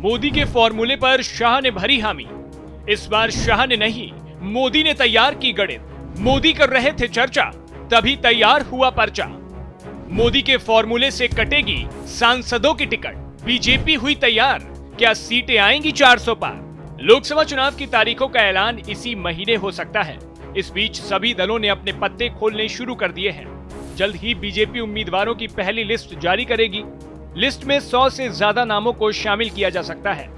मोदी के फॉर्मूले पर शाह ने भरी हामी। इस बार शाह ने नहीं, मोदी ने तैयार की गणित। मोदी कर रहे थे चर्चा, तभी तैयार हुआ पर्चा। मोदी के फॉर्मूले से कटेगी सांसदों की टिकट। बीजेपी हुई तैयार, क्या सीटें आएंगी 400 पार। लोकसभा चुनाव की तारीखों का ऐलान इसी महीने हो सकता है। इस बीच सभी दलों ने अपने पत्ते खोलने शुरू कर दिए हैं। जल्द ही बीजेपी उम्मीदवारों की पहली लिस्ट जारी करेगी। लिस्ट में 100 से ज्यादा नामों को शामिल किया जा सकता है।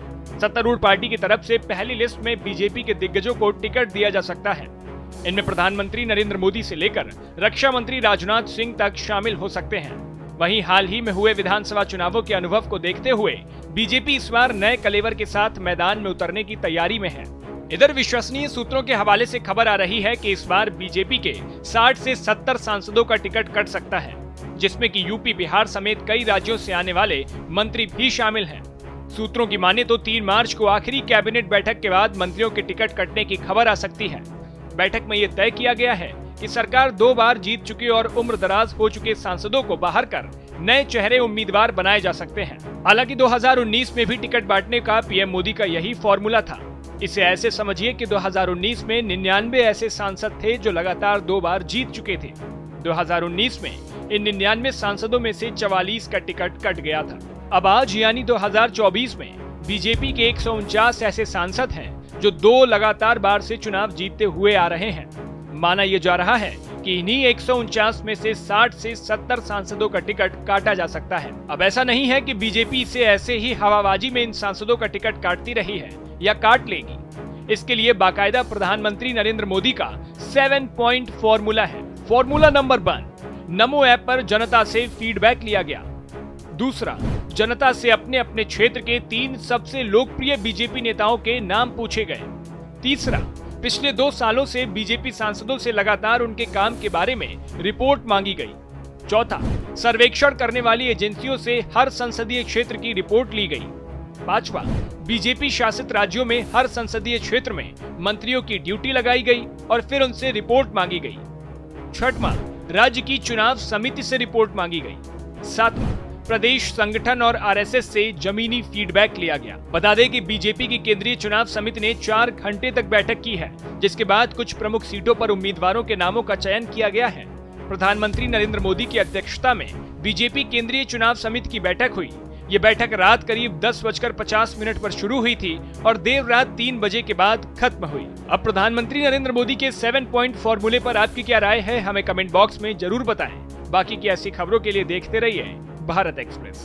सत्तारूढ़ पार्टी की तरफ से पहली लिस्ट में बीजेपी के दिग्गजों को टिकट दिया जा सकता है। इनमें प्रधानमंत्री नरेंद्र मोदी से लेकर रक्षा मंत्री राजनाथ सिंह तक शामिल हो सकते हैं। वहीं हाल ही में हुए विधानसभा चुनावों के अनुभव को देखते हुए बीजेपी इस बार नए कलेवर के साथ मैदान में उतरने की तैयारी में है। इधर विश्वसनीय सूत्रों के हवाले से खबर आ रही है कि इस बार बीजेपी के 60 से 70 सांसदों का टिकट कट सकता है, जिसमें कि यूपी, बिहार समेत कई राज्यों से आने वाले मंत्री भी शामिल हैं। सूत्रों की माने तो 3 मार्च को आखिरी कैबिनेट बैठक के बाद मंत्रियों के टिकट कटने की खबर आ सकती है। बैठक में यह तय किया गया है कि सरकार 2 बार जीत चुके और उम्र दराज हो चुके सांसदों को बाहर कर नए चेहरे उम्मीदवार बनाए जा सकते हैं। हालांकि 2019 में भी टिकट बांटने का पीएम मोदी का यही फॉर्मूला था। इसे ऐसे समझिए कि 2019 में 99 ऐसे सांसद थे जो लगातार 2 बार जीत चुके थे। 2019 में इन 99 सांसदों में से 44 का टिकट कट गया था। अब आज यानी 2024 में बीजेपी के 149 ऐसे सांसद हैं जो 2 लगातार बार से चुनाव जीतते हुए आ रहे हैं। माना यह जा रहा है कि इन्हीं 149 में से 60 से 70 सांसदों का टिकट काटा जा सकता है। अब ऐसा नहीं है कि बीजेपी इसे ऐसे ही हवाबाजी में इन सांसदों का टिकट काटती रही है या काट लेगी। इसके लिए बाकायदा प्रधानमंत्री नरेंद्र मोदी का 7 पॉइंट फॉर्मूला है। फॉर्मूला नंबर 1, नमो ऐप पर जनता से फीडबैक लिया गया। दूसरा, जनता से अपने अपने क्षेत्र के 3 सबसे लोकप्रिय बीजेपी नेताओं के नाम पूछे गए। तीसरा, पिछले 2 सालों से बीजेपी सांसदों से लगातार उनके काम के बारे में रिपोर्ट मांगी गई। चौथा, सर्वेक्षण करने वाली एजेंसियों से हर संसदीय क्षेत्र की रिपोर्ट ली गई। पांचवा, बीजेपी शासित राज्यों में हर संसदीय क्षेत्र में मंत्रियों की ड्यूटी लगाई गई और फिर उनसे रिपोर्ट मांगी गई। छठवां, राज्य की चुनाव समिति से रिपोर्ट मांगी गई। सातवां, प्रदेश संगठन और आरएसएस से जमीनी फीडबैक लिया गया। बता दें कि बीजेपी की केंद्रीय चुनाव समिति ने 4 घंटे तक बैठक की है, जिसके बाद कुछ प्रमुख सीटों पर उम्मीदवारों के नामों का चयन किया गया है। प्रधानमंत्री नरेंद्र मोदी की अध्यक्षता में बीजेपी केंद्रीय चुनाव समिति की बैठक हुई। ये बैठक रात करीब 10:50 पर शुरू हुई थी और देर रात 3 बजे के बाद खत्म हुई। अब प्रधानमंत्री नरेंद्र मोदी के 7 पॉइंट फॉर्मूले पर आपकी क्या राय है, हमें कमेंट बॉक्स में जरूर बताएं। बाकी की ऐसी खबरों के लिए देखते रहिए भारत एक्सप्रेस।